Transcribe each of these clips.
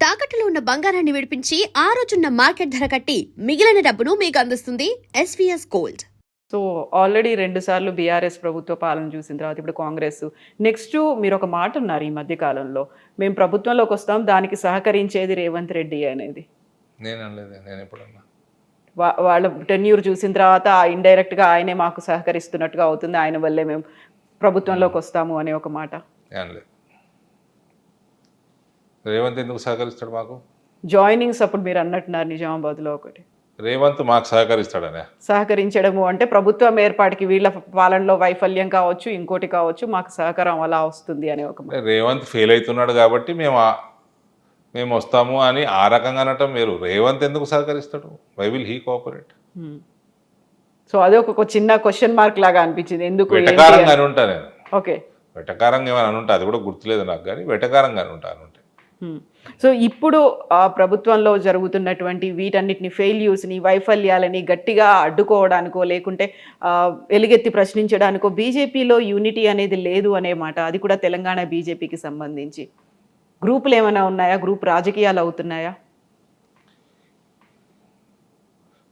తాకట్టులో ఉన్న బంగారాన్ని విడిపించి ఆ రోజున్న మార్కెట్ ధర కట్టి మిగిలిన డబ్బును మీకు అందిస్తుంది ఎస్వీఎస్ గోల్డ్. సో ఆల్రెడీ 2 సార్లు బీఆర్ఎస్ ప్రభుత్వ పాలన చూసిన తర్వాత ఇప్పుడు కాంగ్రెస్. నెక్స్ట్ మీరు ఒక మాట అన్నారు ఈ మధ్య కాలంలో, మేము ప్రభుత్వంలోకి వస్తాం, దానికి సహకరించేది రేవంత్ రెడ్డి అనేది. నేను అనలేదు, నేను ఎప్పుడన్నా వాళ్ళ టెన్యూర్ చూసిన తర్వాత ఇండైరెక్ట్గా ఆయనే మాకు సహకరిస్తున్నట్టుగా అవుతుంది, ఆయన వల్లే మేము ప్రభుత్వంలోకి వస్తాము అనే ఒక మాట. అనలేదు. రేవంత్ ఎందుకు సహకరిస్తాడు మాకు? జాయినింగ్స్ అప్పుడు మీరు అన్నట్టున్నారు నిజామాబాద్లో ఒకటి. రేవంత్ మాకు సహకరిస్తాడనే? సహకరించడము అంటే ప్రభుత్వం ఏర్పాటుకి వీళ్ళ పాలనలో వైఫల్యం కావచ్చు, ఇంకోటి కావచ్చు, మాకు సహకారం అలా వస్తుంది అనే ఒక మాట. రేవంత్ ఫెయిల్ అవుతున్నాడు కాబట్టి మేము వస్తాము అని ఆ రకంగా అనటం వేరు. రేవంత్ ఎందుకు సహకరిస్తాడు? Why will he cooperate? So అదే ఒక చిన్న క్వశ్చన్ మార్క్ లాగా అనిపించింది. ఎందుకు వెటకారంగా అని ఉంటా నేను. ఓకే, వెటకారంగా ఏమైనా అని ఉంటా, అది కూడా గుర్తులేదు నాకు, కానీ వెటకారంగా ఉంటాను. సో ఇప్పుడు ఆ ప్రభుత్వంలో జరుగుతున్నటువంటి వీటన్నిటిని ఫెయిల్యూర్స్ని, వైఫల్యాలని గట్టిగా అడ్డుకోవడానికో లేకుంటే ఎలుగెత్తి ప్రశ్నించడానికో బీజేపీలో యూనిటీ అనేది లేదు అనే మాట. అది కూడా తెలంగాణ బీజేపీకి సంబంధించి గ్రూపులు ఏమైనా ఉన్నాయా? గ్రూప్ రాజకీయాలు అవుతున్నాయా?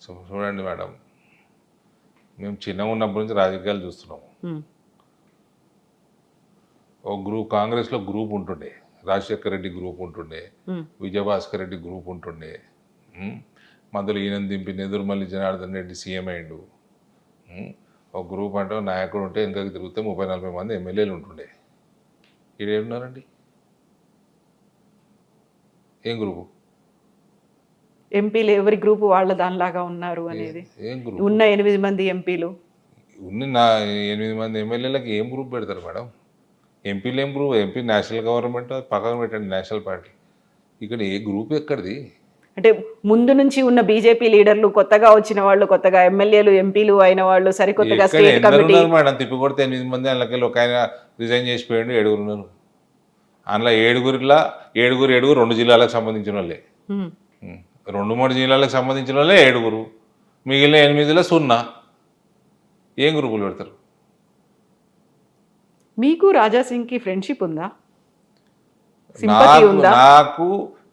సో చూడండి మేడం, మేము చిన్నగా ఉన్నప్పటి నుంచి రాజకీయాలు చూస్తున్నాము. ఒక గ్రూప్, కాంగ్రెస్లో గ్రూప్ ఉంటుండే, రాజశేఖర్ రెడ్డి గ్రూప్ ఉంటుండే, విజయభాస్కర్ రెడ్డి గ్రూప్ ఉంటుండే, మధ్యలో ఈయన దింపి నెదురుమల్లి జనార్దన్ రెడ్డి సీఎం అయ్యిండు. ఒక గ్రూప్ అంటే నాయకుడు ఉంటే వెనకకి తిరిగితే 30-40 మంది ఎమ్మెల్యేలు ఉంటుండే. ఈడేమున్నారండి? ఏం గ్రూపు? ఎంపీలు ఎవరి గ్రూపు వాళ్ళ దానిలాగా ఉన్నారు అనేది. ఏం గ్రూప్? ఉన్న 8 మంది ఎంపీలు ఉన్న 8 మంది ఎమ్మెల్యేలకు ఏం గ్రూప్ పెడతారు మేడం? ఎంపీలు ఏం గ్రూప్? ఎంపీ నేషనల్ గవర్నమెంట్ పక్కన పెట్టండి, నేషనల్ పార్టీ. ఇక్కడ ఏ గ్రూప్ ఎక్కడిది? అంటే ముందు నుంచి ఉన్న బీజేపీ లీడర్లు, కొత్తగా వచ్చిన వాళ్ళు, కొత్తగా ఎమ్మెల్యేలు ఎంపీలు అయిన వాళ్ళు, సరికొత్తగా స్టేట్ కమిటీ మేడం తిప్పి కొడితే 8 మంది, అందులోకి ఒక ఆయన రిజైన్ చేసిపోయాడు, 7 ఉన్నారు. అందులో 7 2 జిల్లాలకు సంబంధించిన వాళ్ళే, 2-3 జిల్లాలకు సంబంధించిన వాళ్ళే 7. మిగిలిన 8లో 0. ఏం గ్రూపులు పెడతారు? మీకు రాజాసింగ్కి ఫ్రెండ్షిప్ ఉందా? సింపతి ఉందా? నాకు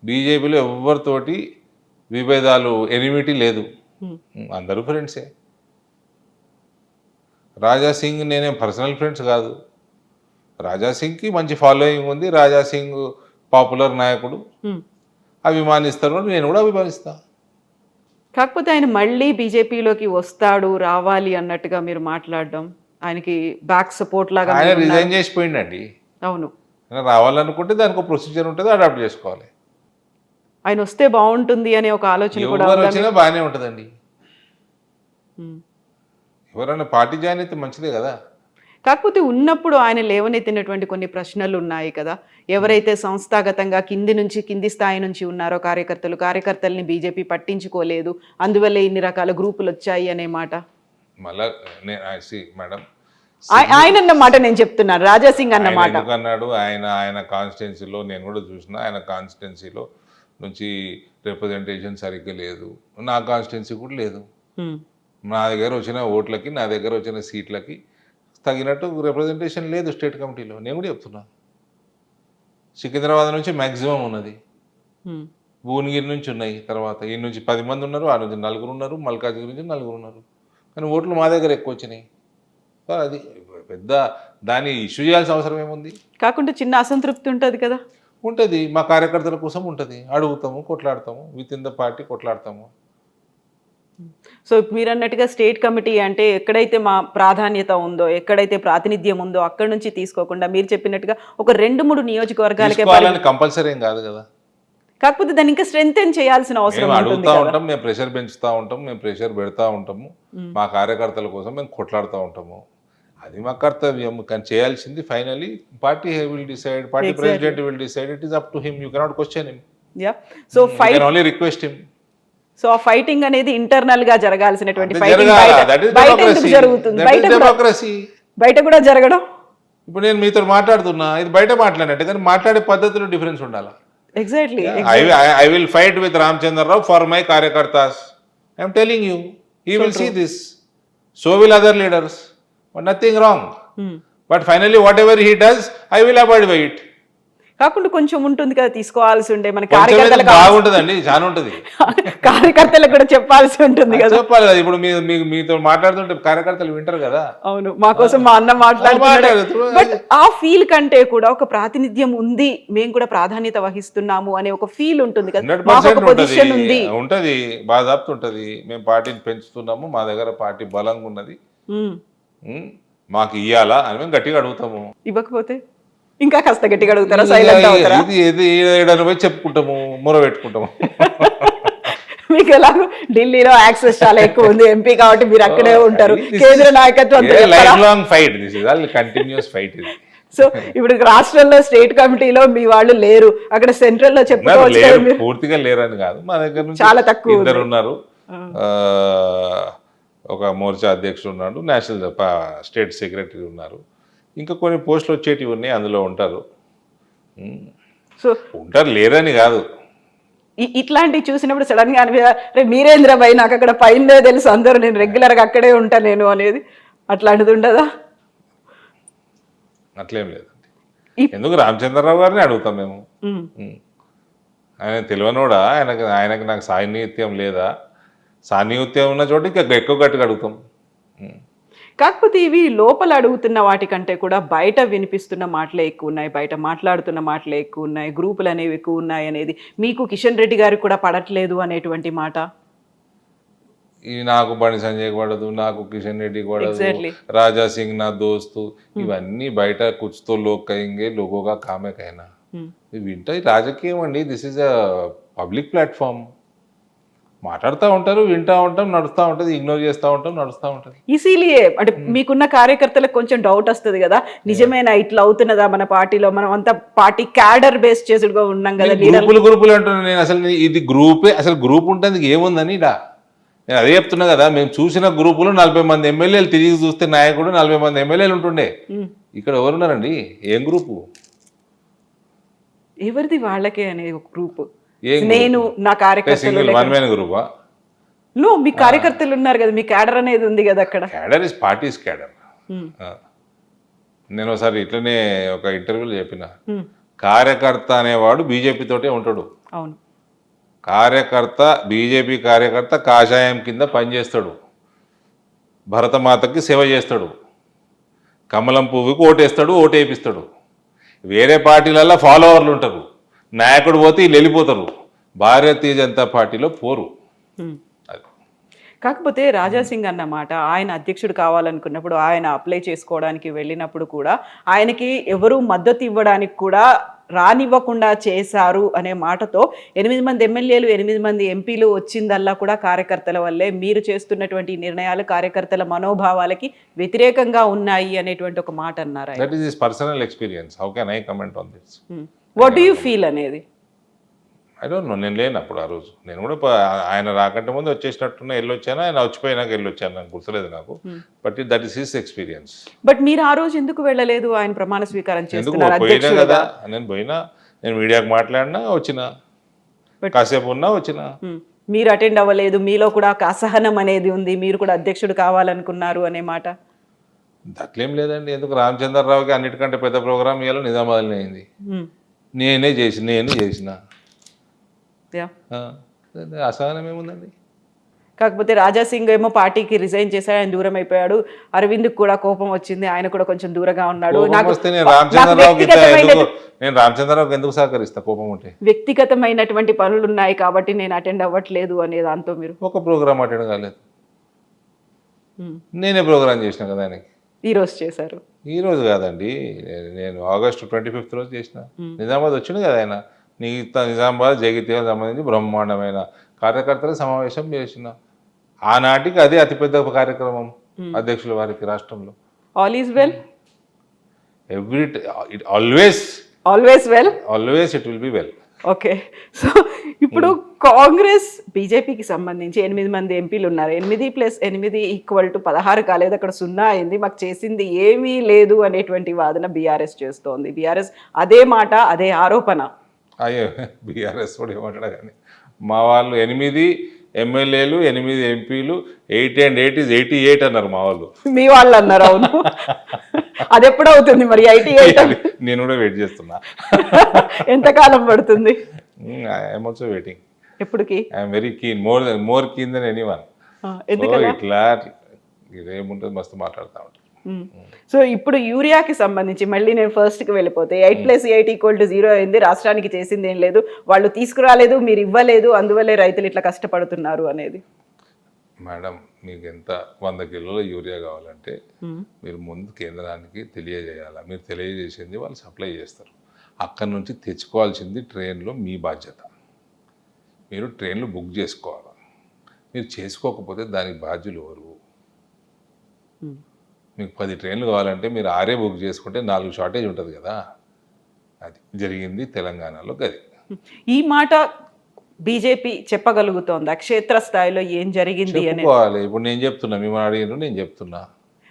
బీజేపీలో ఎవరితోటి విభేదాలు, ఎనిమిటీ లేదు, అందరూ ఫ్రెండ్సే. రాజాసింగ్ నేనేం పర్సనల్ ఫ్రెండ్స్ కాదు. రాజాసింగ్కి మంచి ఫాలోయింగ్ ఉంది, రాజాసింగ్ పాపులర్ నాయకుడు, అభిమానిస్తారు, నేను కూడా అభిమానిస్తా. కాకపోతే ఆయన మళ్ళీ బీజేపీలోకి వస్తాడు, రావాలి అన్నట్టుగా మీరు మాట్లాడడం, ఆయనకి బ్యాక్ సపోర్ట్ లాగా. ఆయన రిజైన్ చేసిపోయిందండి. అవును, రావాలనుకుంటే దానికి ఒక ప్రొసీజర్ ఉంటుంది, అడాప్ట్ చేసుకోవాలి. ఆయన వస్తే బాగుంటుంది అనే ఒక ఆలోచన కూడా వచ్చినా బాగానే ఉంటుందండి. ఎవరైనా పార్టీ జాయిన్ అయితే మంచిదే కదా. కాకపోతే ఉన్నప్పుడు ఆయన లేవనెత్తినటువంటి కొన్ని ప్రశ్నలు ఉన్నాయి కదా. ఎవరైతే సంస్థాగతంగా కింది స్థాయి నుంచి ఉన్నారో కార్యకర్తల్ని బీజేపీ పట్టించుకోలేదు, అందువల్ల ఇన్ని రకాల గ్రూపులు వచ్చాయి అనే మాట. మళ్ళా మేడం ఆయన అన్నమాట నేను చెప్తున్నాను, రాజాసింగ్ అన్నమాట అన్నాడు. ఆయన కాన్స్టిట్యున్సీలో నేను కూడా చూసిన, ఆయన కాన్స్టిట్యున్సీలో నుంచి రిప్రజెంటేషన్ సరిగ్గా లేదు, నా కాన్స్టిట్యున్సీ కూడా లేదు. నా దగ్గర వచ్చిన ఓట్లకి, నా దగ్గర వచ్చిన సీట్లకి తగినట్టు రిప్రజెంటేషన్ లేదు స్టేట్ కమిటీలో. నేను కూడా చెప్తున్నా, సికింద్రాబాద్ నుంచి మ్యాక్సిమం ఉన్నది, భువనగిరి నుంచి ఉన్నాయి, తర్వాత ఈ నుంచి 10 మంది ఉన్నారు, ఆ నుంచి 4 ఉన్నారు, మల్కాజ్గిరి నుంచి 4 ఉన్నారు, కానీ ఓట్లు మా దగ్గర ఎక్కువ వచ్చినాయి. అది పెద్ద దాన్ని ఇష్యూ చేయాల్సిన అవసరం ఏముంది? కాకుండా చిన్న అసంతృప్తి ఉంటుంది కదా. ఉంటుంది, మా కార్యకర్తల కోసం ఉంటుంది, అడుగుతాము, కొట్లాడతాము, విత్ ఇన్ ద పార్టీ కొట్లాడతాము. సో మీరు అన్నట్టుగా స్టేట్ కమిటీ అంటే ఎక్కడైతే మా ప్రాధాన్యత ఉందో, ఎక్కడైతే ప్రాతినిధ్యం ఉందో అక్కడ నుంచి తీసుకోకుండా మీరు చెప్పినట్టుగా ఒక 2-3 నియోజకవర్గాలకే కంపల్సరీ ఏం కాదు కదా. కాకపోతే దాన్ని ఇంకా స్ట్రెంగ్తెన్ చేయాల్సిన అవసరం అడుగుతూ ఉంటాం, మేము ప్రెషర్ పెంచుతూ ఉంటాం, మేము ప్రెషర్ పెడతా ఉంటాము, మా కార్యకర్తల కోసం మేము కొట్లాడుతూ ఉంటాము. అది మా కర్తవ్యం. కానీ చేయాల్సింది finally party will decide, party president will decide, it is up to him, you cannot question him. So fight only request him. So ఆ ఫైటింగ్ అనేది ఇంటర్నల్ గా జరగాల్సినటువంటి బయట కూడా జరగడం. ఇప్పుడు నేను మీతో మాట్లాడుతున్నా, ఇది బయట మాట్లాడినట్టు, కానీ మాట్లాడే పద్ధతిలో డిఫరెన్స్ ఉండాలి. Exactly. I will fight with Ramchandra Rao for my karyakartas. I am telling you, he will see this. So will other leaders. But nothing wrong. But finally, whatever he does, I will abide by it. కాకుండా కొంచెం ఉంటుంది కదా, తీసుకోవాల్సి ఉండే మన కొంచెం కార్యకర్తలకు బాగుంటుందండి, చాలా ఉంటుంది. కార్యకర్తలకు కూడా చెప్పాల్సి ఉంటుంది కదా. చెప్పాలి కదా, ఇప్పుడు మీతో మాట్లాడుతుంటే కార్యకర్తలు వింటారు కదా. అవును, మా కోసం మా అన్న మాట్లాడుతున్నాడు. బట్ ఆ ఫీల్ కంటే కూడా ఒక ప్రాతినిధ్యం ఉంది, మేము కూడా ప్రాధాన్యత వహిస్తున్నాము అనే ఒక ఫీల్ ఉంటుంది కదా, మాకు ఒక పొజిషన్ ఉంది. ఉంటది, బాధాప్తు ఉంటది. మేము పార్టీని పెంచుతున్నాము, మా దగ్గర పార్టీ బలంగా ఉన్నది, మాకు ఇయ్యాలా అని మేము గట్టిగా అడుగుతాము. ఇవ్వకపోతే ఇంకా కాస్త గట్టిగా అడుగుతారా, సైలెంట్ అవుతారా? ఇది ఏడాది పోయి చెప్పుకుంటాము, మొర పెట్టుకుంటాము. మీకు ఎలాగో ఢిల్లీలో యాక్సెస్ చాలా ఎక్కువ ఉంది, ఎంపీ కాబట్టి మీరు అక్కడే ఉంటారు, కేంద్ర నాయకత్వం life long fight, this is all continuous fight ఇది. సో ఇప్పుడు రాష్ట్రంలో స్టేట్ కమిటీలో మీ వాళ్ళు లేరు, అక్కడ సెంట్రల్ లో చెప్పుకోవచ్చు. పూర్తిగా లేరని కాదు, మా దగ్గర నుంచి చాలా తక్కువ ఇద్దరు ఉన్నారు. ఒక మోర్చా అధ్యక్షుడు ఉన్నాడు, నేషనల్ స్టేట్ సెక్రటరీ ఉన్నారు, ఇంకా కొన్ని పోస్టులు వచ్చేటివి ఉన్నాయి, అందులో ఉంటారు. సో ఉంటారు, లేరని కాదు. ఇట్లాంటివి చూసినప్పుడు సడన్ గా అనిపి మీరేంద్ర భయ్ నాకు అక్కడ పైన తెలుసు అందరూ, నేను రెగ్యులర్ గా అక్కడే ఉంటా నేను అనేది అట్లాంటిది ఉండదా? అట్లేం లేదండి. ఎందుకు రామచంద్రరావు గారిని అడుగుతాం మేము. ఆయన తెలియనోడా, ఆయనకి నాకు సాన్నిహిత్యం లేదా? సాన్నిహిత్యం ఉన్న చోట ఇంకా ఎక్కువ గట్టిగా అడుగుతాం. కాకపోతే ఇవి లోపల అడుగుతున్న వాటికంటే కూడా బయట వినిపిస్తున్న మాటలే ఎక్కువ ఉన్నాయి, బయట మాట్లాడుతున్న మాటలే ఎక్కువ ఉన్నాయి, గ్రూపులు అనేవి ఎక్కువ ఉన్నాయి అనేది మీకు కిషన్ రెడ్డి గారికి కూడా పడట్లేదు అనేటువంటి మాట. నాకు బండి సంజయ్ పడదు, నాకు కిషన్ రెడ్డికి పడదు, రాజా సింగ్ నా దోస్తు, ఇవన్నీ బయట కుచ్తో లోక్ కయింగే లోగోగా కామేకైనా వింటా. రాజకీయం అండి, this is a public platform. మాట్లాడుతూ ఉంటారు, వింటూ ఉంటాం, నడుస్తూ ఉంటుంది, ఇగ్నోర్ చేస్తూ ఉంటాం, నడుస్తూ ఉంటుంది. ఈజీలియే అంటే మీకున్న కార్యకర్తలకు కొంచెం డౌట్ వస్తుంది కదా, నిజమేనా ఇట్లా అవుతున్నదా మన పార్టీలో, మనం అంతా పార్టీ క్యాడర్ బేస్ చేసుడుగా ఉన్నాం కదా. గ్రూపులు అంటున్నాను నేను, అసలు ఇది గ్రూపే, అసలు గ్రూప్ ఉంటుంది ఏముందని ఇడా నేను అదే చెప్తున్నా కదా. మేము చూసిన గ్రూపులో 40 మంది ఎమ్మెల్యేలు, తిరిగి చూస్తే నాయకుడు 40 మంది ఎమ్మెల్యేలు ఉంటుండే. ఇక్కడ ఎవరున్నారండి? ఏం గ్రూపు? ఎవరిది వాళ్ళకే అనేది ఒక గ్రూప్. నేను నా కార్యకర్తలు గ్రూపా? నో, మీ కార్యకర్తలు ఉన్నారు కదా, మీ క్యాడర్ అనేది ఉంది కదా అక్కడ. Cadre is parties cadre. నేను ఒకసారి ఇట్లనే ఒక ఇంటర్వ్యూలో చెప్పిన, కార్యకర్త అనేవాడు బీజేపీ తోటే ఉంటాడు. అవును, కార్యకర్త, బీజేపీ కార్యకర్త కాషాయం కింద పనిచేస్తాడు, భరతమాతకి సేవ చేస్తాడు, కమలం పువ్వుకి ఓటేస్తాడు, ఓటేపిస్తాడు. వేరే పార్టీలలో ఫాలోవర్లు ఉంటారు, నాయకుడు పోతే వీళ్ళు వెళ్ళిపోతారు, భారతీయ జనతా పార్టీలో పోరు. కాకపోతే రాజా సింగ్ అన్నమాట, ఆయన అధ్యక్షుడు కావాలనుకున్నప్పుడు, ఆయన అప్లై చేసుకోవడానికి వెళ్ళినప్పుడు కూడా ఆయనకి ఎవరు మద్దతు ఇవ్వడానికి కూడా రానివ్వకుండా చేశారు అనే మాటతో 8 మంది ఎమ్మెల్యేలు, 8 మంది ఎంపీలు వచ్చిందల్లా కూడా కార్యకర్తల వల్లే, మీరు చేస్తున్నటువంటి నిర్ణయాలు కార్యకర్తల మనోభావాలకి వ్యతిరేకంగా ఉన్నాయి అనేటువంటి ఒక మాట అన్నారు. That is his personal experience. How can I comment on this? What do you feel అనేది? ఐ డోంట్ నో, నేను లేనప్పుడు ఆ రోజు. నేను కూడా ఆయన రాకంటే ముందు వచ్చేసినట్టున్నా, వెళ్ళొచ్చాను, ఆయన వచ్చిపోయినాక వెళ్ళొచ్చాను, నాకు గుర్తులేదు నాకు. But that is his experience. But మీరు ఆ రోజు ఎందుకు వెళ్ళలేదు? ఆయన ప్రమాణ స్వీకారం చేస్తున్నారు పోయినా కదా, నేను పోయినా, నేను మీడియాకు మాట్లాడినా, వచ్చిన కాసేపు ఉన్నా, వచ్చిన. మీరు అటెండ్ అవ్వలేదు, మీలో కూడా ఒక అసహనం అనేది ఉంది, మీరు కూడా అధ్యక్షుడు కావాలనుకున్నారు అనే మాట. అట్లేం లేదండి. ఎందుకు రామచంద్రరావుకి అన్నిటికంటే పెద్ద ప్రోగ్రామ్ ఇవ్వాలి, నిజామాబాద్లో అయింది, నేను చేసిన అసహనం ఏముందండి. కాకపోతే రాజా సింగ్ ఏమో పార్టీకి రిజైన్ చేశాడు, ఆయన దూరం అయిపోయాడు. అరవింద్ కూడా కోపం వచ్చింది, ఆయన కూడా కొంచెం దూరంగా ఉన్నాడు. నేను రామచంద్రరావుకి ఎందుకు సహకరిస్తా కోపం ఉంటే? వ్యక్తిగతమైనటువంటి పనులు ఉన్నాయి కాబట్టి నేను అటెండ్ అవ్వట్లేదు అనే దాంతో మీరు ఒక ప్రోగ్రామ్ అటెండ్ కాలేదు, నేనే ప్రోగ్రామ్ చేసిన కదా ఆయనకి. ఈ రోజు చేశారు? ఈ రోజు కాదండి, నేను ఆగస్టు 25th రోజు చేసిన. నిజామాబాద్ వచ్చింది కదా ఆయన, నిజామాబాద్ జగిత్యాల సంబంధించి బ్రహ్మాండమైన కార్యకర్తల సమావేశం చేసిన. ఆనాటికి అదే అతిపెద్ద కార్యక్రమం అధ్యక్షుల వారికి రాష్ట్రంలో. All is well, always it will be well. Okay. So ఇప్పుడు కాంగ్రెస్ బీజేపీకి సంబంధించి 8 మంది ఎంపీలు ఉన్నారు. 8+8 = 16 కాలేదు, అక్కడ 0 అయింది, మాకు చేసింది ఏమీ లేదు అనేటువంటి వాదన బీఆర్ఎస్ చేస్తోంది. బీఆర్ఎస్ అదే మాట, అదే ఆరోపణ. అయ్యో, బీఆర్ఎస్ కూడా ఏమంటాడు కానీ, మా వాళ్ళు 8 ఎమ్మెల్యేలు, 8 ఎంపీలు, 8 and 8 is 88 అన్నారు మా వాళ్ళు. మీ వాళ్ళు అన్నారు? అవును. అది ఎప్పుడు అవుతుంది మరి ఐటీ నేను కూడా వెయిట్ చేస్తున్నా. ఎంతకాలం పడుతుంది? I'm also waiting. ఎప్పటికి? I'm very keen, more keen then anyone. ఇట్లా ఇదేముంటుంది, మస్తు మాట్లాడుతూ ఉంటాను. సో ఇప్పుడు యూరియాకి సంబంధించి మళ్ళీ నేను ఫస్ట్కి వెళ్ళిపోతే 8+8=0 అయింది, రాష్ట్రానికి చేసింది ఏం లేదు, వాళ్ళు తీసుకురాలేదు, మీరు ఇవ్వలేదు, అందువల్లే రైతులు ఇట్లా కష్టపడుతున్నారు అనేది. మేడం, మీకు ఎంత 100 కిలోల యూరియా కావాలంటే మీరు ముందు కేంద్రానికి తెలియజేయాలి. మీరు తెలియజేసింది వాళ్ళు సప్లై చేస్తారు. అక్కడి నుంచి తెచ్చుకోవాల్సింది ట్రైన్లో మీ బాధ్యత. మీరు ట్రైన్లు బుక్ చేసుకోవాలి. మీరు చేసుకోకపోతే దానికి బాధ్యులు ఎవరు? మీకు 10 ట్రైన్లు కావాలంటే మీరు 6 బుక్ చేసుకుంటే 4 షార్టేజ్ ఉంటుంది కదా. అది జరిగింది తెలంగాణలో. గది ఈ మాట బీజేపీ చెప్పగలుగుతోందా క్షేత్రస్థాయిలో ఏం జరిగింది అని? చెప్పుకోవాలి. ఇప్పుడు నేను చెప్తున్నా, మిమ్మల్ని అడిగిన నేను చెప్తున్నా.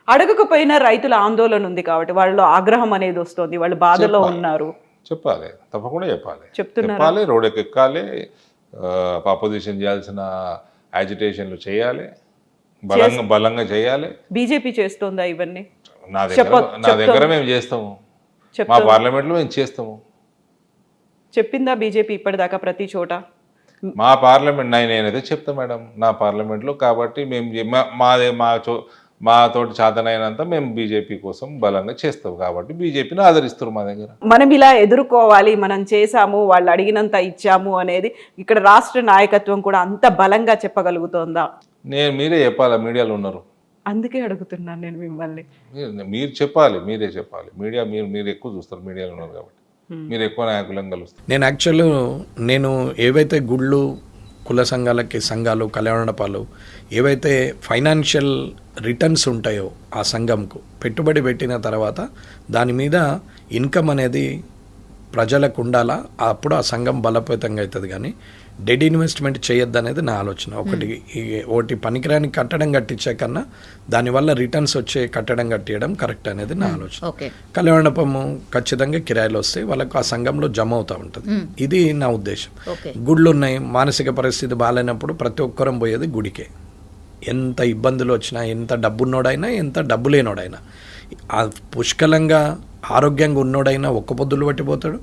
అడగకపోయినా రైతుల ఆందోళన ఉంది కాబట్టి వాళ్ళలో ఆగ్రహం అనేది వస్తుంది, వాళ్ళు బాధలో ఉన్నారు. చెప్పాలి, తప్పకుండా చెప్పాలి. చెప్తున్నారు, రోడ్ ఎక్కాలి, అపోజిషన్ చేయాల్సిన యాజిటేషన్లు చేయాలి, బలంగా చేయాలి. బీజేపీ చేస్తోందా ఇవన్నీ? నా దగ్గర మేము చేస్తాము, మా పార్లమెంట్లో మేము చేస్తాము. చెప్పిందా బీజేపీ ఇప్పటిదాకా ప్రతి చోట? మా పార్లమెంట్ నేనైతే చెప్తా మేడం, నా పార్లమెంట్లో. కాబట్టి మేము మా తోటి చేతనైనంత మేము బీజేపీ కోసం బలంగా చేస్తాం. కాబట్టి బీజేపీని ఆదరిస్తారు మా దగ్గర. మనం ఇలా ఎదుర్కోవాలి, మనం చేసాము, వాళ్ళు అడిగినంత ఇచ్చాము అనేది ఇక్కడ రాష్ట్ర నాయకత్వం కూడా అంత బలంగా చెప్పగలుగుతోందా? మీరే చెప్పాలా, మీడియాలో ఉన్నారు. అందుకే అడుగుతున్నాను నేను మిమ్మల్ని. మీరు చెప్పాలి, మీరే చెప్పాలి. మీడియా మీరు ఎక్కువ చూస్తారు, మీడియాలో ఉన్నారు కాబట్టి మీరు ఎక్కువ నాయకులను కలుస్తారు. నేను ఏవైతే గుళ్ళు, కుల సంఘాలు, కళ్యాణ మండపాలు ఏవైతే ఫైనాన్షియల్ రిటర్న్స్ ఉంటాయో ఆ సంఘంకు పెట్టుబడి పెట్టిన తర్వాత దాని మీద ఇన్కమ్ అనేది ప్రజలకు ఉండాలా, అప్పుడు ఆ సంఘం బలోపేతంగా అవుతుంది. కానీ డెడ్ ఇన్వెస్ట్మెంట్ చేయొద్దు అనేది నా ఆలోచన. ఒకటి పనికిరాని కట్టడం కట్టించే కన్నా దానివల్ల రిటర్న్స్ వచ్చే కట్టడం కట్టియడం కరెక్ట్ అనేది నా ఆలోచన. కళ్యాణ మండపము ఖచ్చితంగా కిరాయిలు వస్తాయి, వాళ్ళకు ఆ సంఘంలో జమ అవుతూ ఉంటుంది. ఇది నా ఉద్దేశం. గుళ్ళు ఉన్నాయి, మానసిక పరిస్థితి బాగాలేనప్పుడు ప్రతి ఒక్కరం పోయేది గుడికే. ఎంత ఇబ్బందులు వచ్చినా, ఎంత డబ్బున్నోడైనా, ఎంత డబ్బు లేనోడైనా, పుష్కలంగా ఆరోగ్యంగా ఉన్నోడైనా ఒక్క పొద్దులు పట్టిపోతాడు,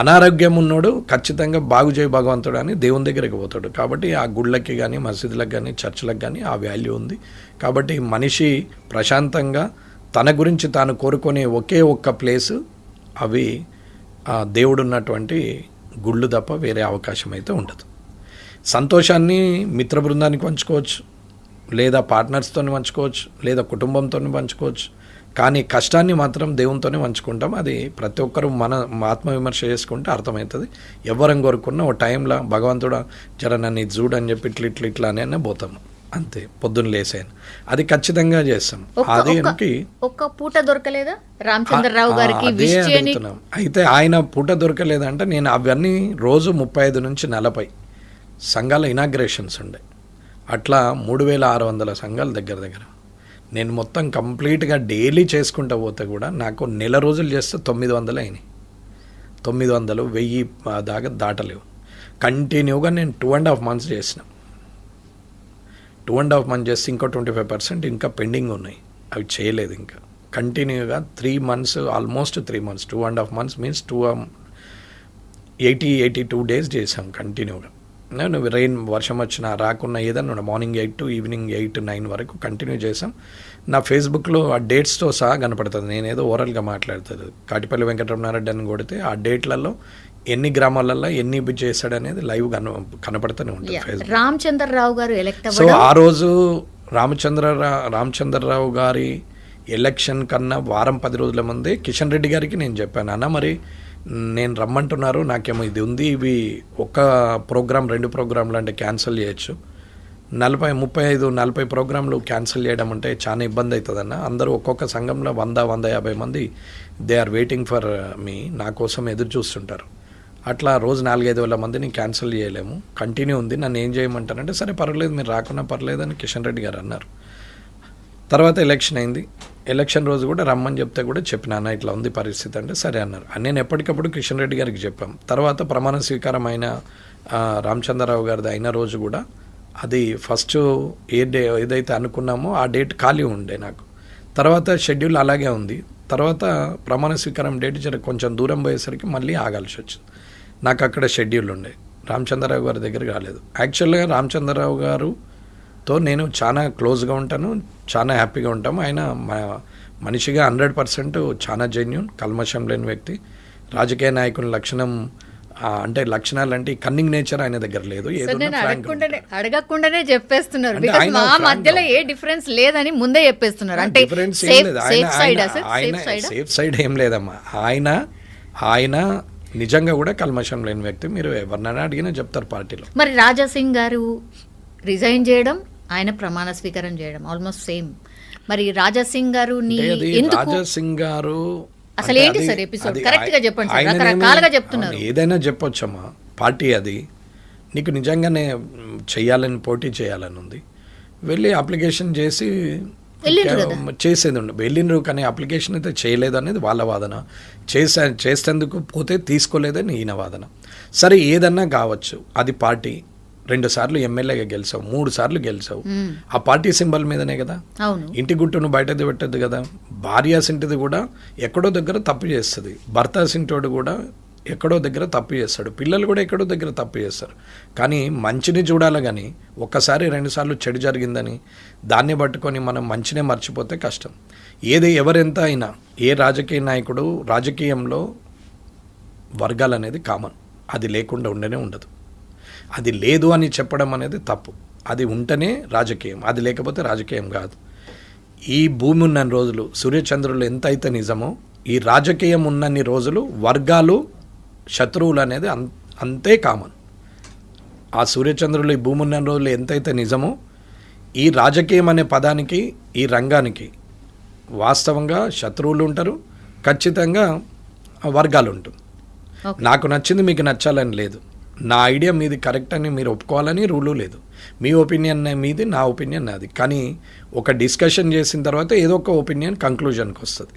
అనారోగ్యం ఉన్నోడు ఖచ్చితంగా బాగు చేయి భగవంతుడు అని దేవుని దగ్గరికి పోతాడు. కాబట్టి ఆ గుళ్ళకి కానీ, మసీదులకు కానీ, చర్చిలకు కానీ ఆ వాల్యూ ఉంది. కాబట్టి మనిషి ప్రశాంతంగా తన గురించి తాను కోరుకునే ఒకే ఒక్క ప్లేసు అవి దేవుడు ఉన్నటువంటి గుళ్ళు తప్ప వేరే అవకాశం అయితే ఉండదు. సంతోషాన్ని మిత్ర బృందానికి పంచుకోవచ్చు, లేదా పార్ట్నర్స్తో పంచుకోవచ్చు, లేదా కుటుంబంతో పంచుకోవచ్చు. కానీ కష్టాన్ని మాత్రం దేవునితోనే పంచుకుంటాం. అది ప్రతి ఒక్కరూ మన ఆత్మవిమర్శ చేసుకుంటే అర్థమవుతుంది. ఎవరం కోరుకున్న ఓ టైంలో భగవంతుడు జర నన్ను ఇది చూడని చెప్పి ఇట్లా అనే పోతాము అంతే. పొద్దున్న లేసాను అది ఖచ్చితంగా చేస్తాం. అది ఒక్క పూట దొరకలేదా రామచంద్రరావు గారికి? అయితే ఆయన పూట దొరకలేదంటే నేను అవన్నీ రోజు 35 నుంచి 40 సంఘాల ఇనాగ్రేషన్స్ ఉండే, అట్లా 3600 సంఘాల దగ్గర నేను మొత్తం కంప్లీట్గా డైలీ చేసుకుంటూ పోతే కూడా నాకు నెల రోజులు చేస్తే 900 అయినాయి. 900, 1000 దాకా దాటలేవు. కంటిన్యూగా నేను 2.5 months చేసిన. 2.5 months చేస్తే ఇంకా 25% ఇంకా పెండింగ్ ఉన్నాయి, అవి చేయలేదు ఇంకా. కంటిన్యూగా 3 months, almost 3 months, 2.5 months means 82 days చేసాం కంటిన్యూగా. నువ్వు వర్షం వచ్చినా రాకున్నా ఏదన్నా మార్నింగ్ 8 to ఈవినింగ్ 8, 9 వరకు కంటిన్యూ చేసాం. నా ఫేస్బుక్లో ఆ డేట్స్తో సహా కనపడుతుంది. నేనేదో ఓవరాల్గా మాట్లాడుతుంది. కాటిపల్లి వెంకటరమణారెడ్డి అని కొడితే ఆ డేట్లలో ఎన్ని గ్రామాలలో ఎన్ని చేశాడు అనేది లైవ్ కనపడుతూనే ఉంటుంది ఫేస్బుక్. రామచంద్రరావు గారు ఎలక్ట్ సో ఆ రోజు రామచంద్రరావు గారి ఎలక్షన్ కన్నా వారం 10 రోజుల ముందే కిషన్ రెడ్డి గారికి నేను చెప్పాను, అన్న మరి నేను రమ్మంటున్నారు, నాకేమో ఇది ఉంది, ఇవి ఒక ప్రోగ్రామ్ 2 ప్రోగ్రాంలు అంటే క్యాన్సిల్ చేయొచ్చు, 35-40 ప్రోగ్రాంలు క్యాన్సిల్ చేయడం అంటే చాలా ఇబ్బంది అవుతుందన్న. అందరూ ఒక్కొక్క సంఘంలో 100-150 మంది they are waiting for me, నా కోసం ఎదురు చూస్తుంటారు. అట్లా రోజు 4-5 వేల మందిని క్యాన్సిల్ చేయలేము, కంటిన్యూ ఉంది, నన్ను ఏం చేయమంటారంటే సరే పర్లేదు మీరు రాకున్నా పర్లేదని కిషన్ రెడ్డి గారు అన్నారు. తర్వాత ఎలక్షన్ అయింది. ఎలక్షన్ రోజు కూడా రమ్మని చెప్తే కూడా చెప్పినా ఇట్లా ఉంది పరిస్థితి అంటే సరే అన్నారు. నేను ఎప్పటికప్పుడు కిషన్ రెడ్డి గారికి చెప్పాం. తర్వాత ప్రమాణ స్వీకారం అయిన రామచంద్రరావు గారిది అయిన రోజు కూడా అది ఫస్ట్ ఏదైతే అనుకున్నామో ఆ డేట్ ఖాళీ ఉండే నాకు. తర్వాత షెడ్యూల్ అలాగే ఉంది. తర్వాత ప్రమాణ స్వీకారం డేట్ కొంచెం దూరం పోయేసరికి మళ్ళీ ఆగాల్సి వచ్చింది. నాకు అక్కడ షెడ్యూల్ ఉండే, రామచంద్రరావు గారి దగ్గర కాలేదు. యాక్చువల్గా రామచంద్రరావు గారుతో నేను చాలా క్లోజ్గా ఉంటాను, చాలా హ్యాపీగా ఉంటాము. ఆయన మనిషిగా 100% చాలా జెన్యూన్, కల్మషం లేని వ్యక్తి. రాజకీయ నాయకుని లక్షణం అంటే లక్షణాలు అంటే కన్నింగ్ నేచర్ ఆయన దగ్గర లేదు. నేను అడగకుండానే చెప్పేస్తున్నారు, అంటే because ఆయన మా frank మధ్యలో గా ఏ డిఫరెన్స్ లేదని ముందే చెప్పేస్తున్నారు. అంటే డిఫరెన్స్ ఏం లేదు. ఆయన సైడ్ సేఫ్ సైడ్ ఏం లేదమ్మా. ఆయన నిజంగా కూడా కల్మషం లేని వ్యక్తి. మీరు ఎవరినైనా అడిగినా చెప్తారు పార్టీలో. మరి రాజా సింగ్ గారు రిజైన్ చేయడం, ఆయన ప్రమాణ స్వీకారం చేయడం ఆల్మోస్ట్ సేమ్. మరి రాజా సింగ్ గారు రాజా సింగ్ గారు అసలు ఏంటి సార్ ఎపిసోడ్? కరెక్ట్ గా చెప్పండి సార్, రకరకాలుగా చెప్తున్నారు. ఏదైనా చెప్పొచ్చమ్మా. పార్టీ అది నీకు నిజంగానే చెయ్యాలని, పోటీ చేయాలని ఉంది, వెళ్ళి అప్లికేషన్ చేసి చేసేది ఉండే వెళ్ళిండ్రు. కానీ అప్లికేషన్ అయితే చేయలేదు అనేది వాళ్ళ వాదన. చేసేందుకు పోతే తీసుకోలేదని ఈయన వాదన. సరే ఏదన్నా కావచ్చు, అది పార్టీ. 2 సార్లు ఎమ్మెల్యేగా గెలిచావు, 3 సార్లు గెలిచావు, ఆ పార్టీ సింబల్ మీదనే కదా. ఇంటి గుట్టును బయటది పెట్టద్దు కదా. భార్య సింటిది కూడా ఎక్కడో దగ్గర తప్పు చేస్తుంది, భర్త సింటోడు కూడా ఎక్కడో దగ్గర తప్పు చేస్తాడు, పిల్లలు కూడా ఎక్కడో దగ్గర తప్పు చేస్తారు. కానీ మంచిని చూడాలి, కానీ ఒక్కసారి 2 సార్లు చెడు జరిగిందని దాన్ని పట్టుకొని మనం మంచినే మర్చిపోతే కష్టం. ఎవరెంత అయినా, ఏ రాజకీయ నాయకుడు రాజకీయంలో వర్గాలు అనేది కామన్, అది లేకుండా ఉండనే ఉండదు. అది లేదు అని చెప్పడం అనేది తప్పు. అది ఉంటేనే రాజకీయం, అది లేకపోతే రాజకీయం కాదు. ఈ భూమి ఉన్న రోజులు, సూర్యచంద్రులు ఎంత అయితే నిజమో, ఈ రాజకీయం ఉన్నన్ని రోజులు వర్గాలు శత్రువులు అనేది అంతే కామన్. ఆ సూర్యచంద్రులు ఈ భూమి ఉన్న రోజులు ఎంతైతే నిజమో, ఈ రాజకీయం అనే పదానికి, ఈ రంగానికి వాస్తవంగా శత్రువులు ఉంటారు, ఖచ్చితంగా వర్గాలు ఉంటుంది. నాకు నచ్చింది మీకు నచ్చాలని లేదు, నా ఐడియా మీది కరెక్ట్ అని మీరు ఒప్పుకోవాలని రూలు లేదు. మీ ఒపీనియన్ మీది, నా ఒపీనియన్ నాది. కానీ ఒక డిస్కషన్ చేసిన తర్వాత ఏదో ఒక ఒపీనియన్ కంక్లూజన్కి వస్తుంది.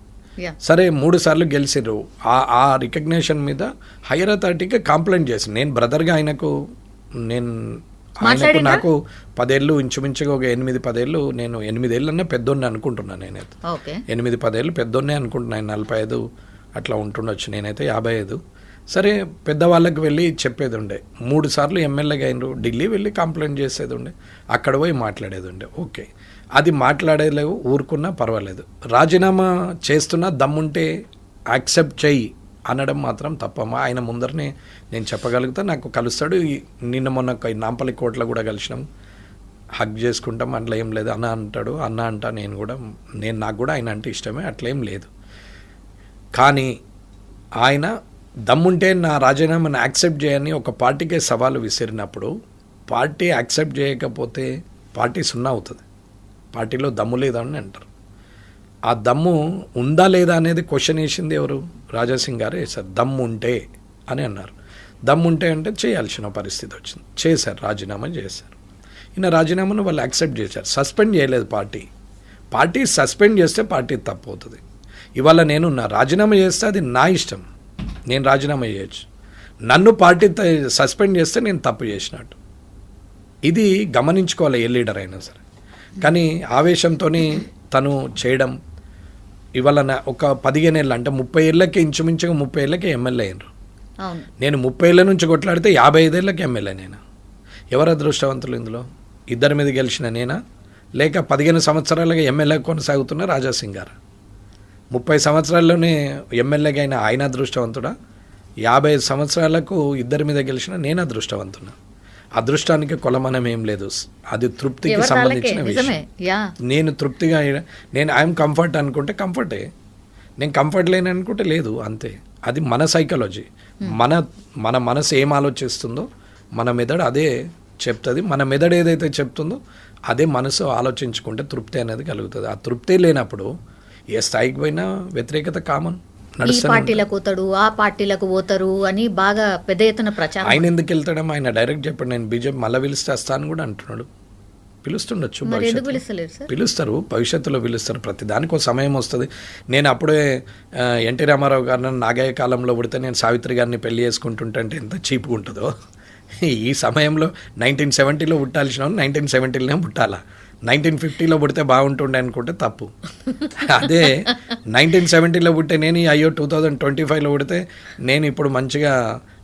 సరే 3 సార్లు గెలిచిర్రు, ఆ రికగ్నేషన్ మీద హైయర్ అథారిటీకి కంప్లైంట్ చేసి, నేను బ్రదర్గా ఆయనకు నాకు 10 ఏళ్ళు, ఇంచుమించుగా ఒక 8-10 ఏళ్ళు, నేను 8 ఏళ్ళన్నా పెద్దోడిని అనుకుంటున్నాను. నేనైతే 8-10 ఏళ్ళు పెద్దోడినే అనుకుంటున్నాను. 45 అట్లా ఉంటుండొచ్చు, నేనైతే 55. సరే పెద్దవాళ్ళకి వెళ్ళి చెప్పేది ఉండే. 3 సార్లు ఎమ్మెల్యేగా అయినరు, ఢిల్లీ వెళ్ళి కంప్లైంట్ చేసేది ఉండే, అక్కడ పోయి మాట్లాడేది ఉండే. ఓకే, అది మాట్లాడలేవు, ఊరుకున్నా పర్వాలేదు. రాజీనామా చేస్తున్నా దమ్ముంటే యాక్సెప్ట్ చెయ్యి అనడం మాత్రం తప్పమ్మా. ఆయన ముందరనే నేను చెప్పగలుగుతా, నాకు కలుస్తాడు. నిన్న మొన్న నాంపల్లి కోటలో కూడా కలిసినాం, హగ్ చేసుకుంటాం, అట్లా ఏం లేదు. అన్న అంటాడు, అన్న అంటా, నాకు కూడా ఆయన అంటే ఇష్టమే, అట్లేం లేదు. కానీ ఆయన దమ్ముంటే నా రాజీనామాను యాక్సెప్ట్ చేయని ఒక పార్టీకే సవాలు విసిరినప్పుడు, పార్టీ యాక్సెప్ట్ చేయకపోతే పార్టీ సున్నా అవుతుంది. పార్టీలో దమ్ము లేదని అంటారు. ఆ దమ్ము ఉందా లేదా అనేది క్వశ్చన్ వేసింది ఎవరు? రాజాసింగ్ గారు వేశారు. దమ్ము ఉంటే అని అన్నారు. దమ్ము ఉంటే అంటే చేయాల్సిన పరిస్థితి వచ్చింది, చేశారు, రాజీనామా చేశారు. ఈయన రాజీనామాను వాళ్ళు యాక్సెప్ట్ చేశారు. సస్పెండ్ చేయలేదు పార్టీ సస్పెండ్ చేస్తే పార్టీ తప్పు అవుతుంది. ఇవాళ నేను రాజీనామా చేస్తే అది నా ఇష్టం, నేను రాజీనామా చేయొచ్చు. నన్ను పార్టీ సస్పెండ్ చేస్తే నేను తప్పు చేసినట్టు. ఇది గమనించుకోవాలి ఏ లీడర్ అయినా సరే. కానీ ఆవేశంతో తను చేయడం, ఇవాళ ఒక 15 ఏళ్ళు అంటే 30 ఏళ్ళకి, ఇంచుమించుగా 30 ఏళ్ళకి ఎమ్మెల్యే అయినరు. నేను 30 ఏళ్ళ నుంచి కొట్లాడితే 55 ఏళ్ళకి ఎమ్మెల్యే. నేను ఎవరు అదృష్టవంతులు ఇందులో? 2 మీద గెలిచిన నేనా, లేక 15 సంవత్సరాలుగా ఎమ్మెల్యే కొనసాగుతున్న రాజాసింగ్ గారు? 30 సంవత్సరాల్లోనే ఎమ్మెల్యేగా అయిన ఆయన అదృష్టవంతుడా? 50 సంవత్సరాలకు 2 మీద గెలిచిన నేను అదృష్టవంతున్నా. అదృష్టానికి కొలమానం ఏం లేదు, అది తృప్తికి సంబంధించిన విషయం. నేను తృప్తిగా, ఐఎమ్ కంఫర్ట్ అనుకుంటే కంఫర్టే, నేను కంఫర్ట్ లేని అనుకుంటే లేదు, అంతే. అది మన సైకాలజీ. మన మనసు ఏం ఆలోచిస్తుందో మన మెదడు అదే చెప్తుంది. మన మెదడు ఏదైతే చెప్తుందో అదే మనసు ఆలోచించుకుంటే తృప్తి అనేది కలుగుతుంది. ఆ తృప్తి లేనప్పుడు ఏ స్థాయికి పోయినా వ్యతిరేకత కామన్. ఈ పార్టీలకు పోతాడు, ఆ పార్టీలకు పోతారు అని బాగా పెద్ద ఎత్తున ప్రచారం. ఆయన ఎందుకు వెళ్తాడమ్మా? ఆయన డైరెక్ట్ చెప్పండి, నేను బీజేపీ మళ్ళీ పిలిస్తే వస్తాను కూడా అంటున్నాడు. పిలుస్తుండొచ్చు, పిలుస్తారు, భవిష్యత్తులో పిలుస్తారు. ప్రతి దానికి ఒక సమయం వస్తుంది. నేను అప్పుడే ఎన్టీ రామారావు గారిని నాగయ్య కాలంలో పుడితే నేను సావిత్రి గారిని పెళ్లి చేసుకుంటుంటే ఎంత చీప్గా ఉంటుందో, ఈ సమయంలో 1970లో పుట్టాల్సిన 1970లోనే పుట్టాలా? 1950లో పుడితే బాగుంటుండే అనుకుంటే తప్పు. అదే 1970లో పుట్టే నేను అయ్యో 2025లో పుడితే నేను ఇప్పుడు మంచిగా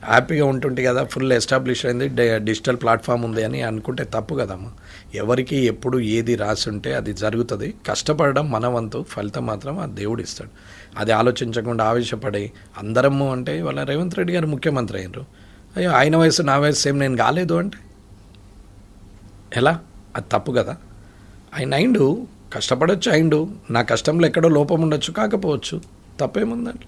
హ్యాపీగా ఉంటుంటే కదా, ఫుల్ ఎస్టాబ్లిష్ అయింది, డిజిటల్ ప్లాట్ఫామ్ ఉంది అని అనుకుంటే తప్పు కదమ్మా. ఎవరికి ఎప్పుడు ఏది రాసి ఉంటే అది జరుగుతుంది. కష్టపడడం మన వంతు, ఫలితం మాత్రం ఆ దేవుడు ఇస్తాడు. అది ఆలోచించకుండా ఆవేశపడి అందరము అంటే వాళ్ళ రేవంత్ రెడ్డి గారు ముఖ్యమంత్రి అయినరు, అయ్యో ఆయన వయసు నా వయసు సేమ్ నేను కాలేదు అంటే ఎలా? అది తప్పు కదా. ఆయన అయిండు, కష్టపడవచ్చు, అయిండు, నా కష్టంలో ఎక్కడో లోపం ఉండొచ్చు, కాకపోవచ్చు, తప్పేముందండి.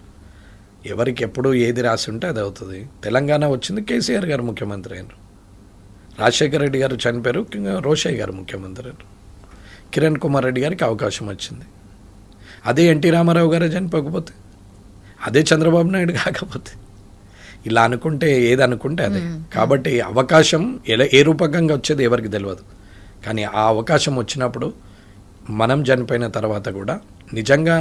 ఎవరికి ఎప్పుడు ఏది రాసి ఉంటే అది అవుతుంది. తెలంగాణ వచ్చింది కేసీఆర్ గారు ముఖ్యమంత్రి అయినారు, రాజశేఖర రెడ్డి గారు చనిపోయారు, రోషయ్య గారు ముఖ్యమంత్రి అయినారు, కిరణ్ కుమార్ రెడ్డి గారికి అవకాశం వచ్చింది. అదే ఎన్టీ రామారావు గారే చనిపోకపోతే, అదే చంద్రబాబు నాయుడు కాకపోతే, ఇలా అనుకుంటే ఏది అనుకుంటే అదే. కాబట్టి అవకాశం ఏ రూపకంగా వచ్చేది ఎవరికి తెలియదు. కానీ ఆ అవకాశం వచ్చినప్పుడు మనం చనిపోయిన తర్వాత కూడా నిజంగా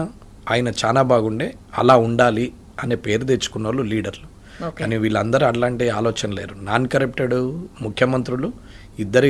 ఆయన చాలా బాగుండే, అలా ఉండాలి అనే పేరు తెచ్చుకున్న వాళ్ళు లీడర్లు. కానీ వీళ్ళందరూ అలాంటి ఆలోచన లేరు. నాన్ కరప్టెడ్ ముఖ్యమంత్రులు ఇద్దరు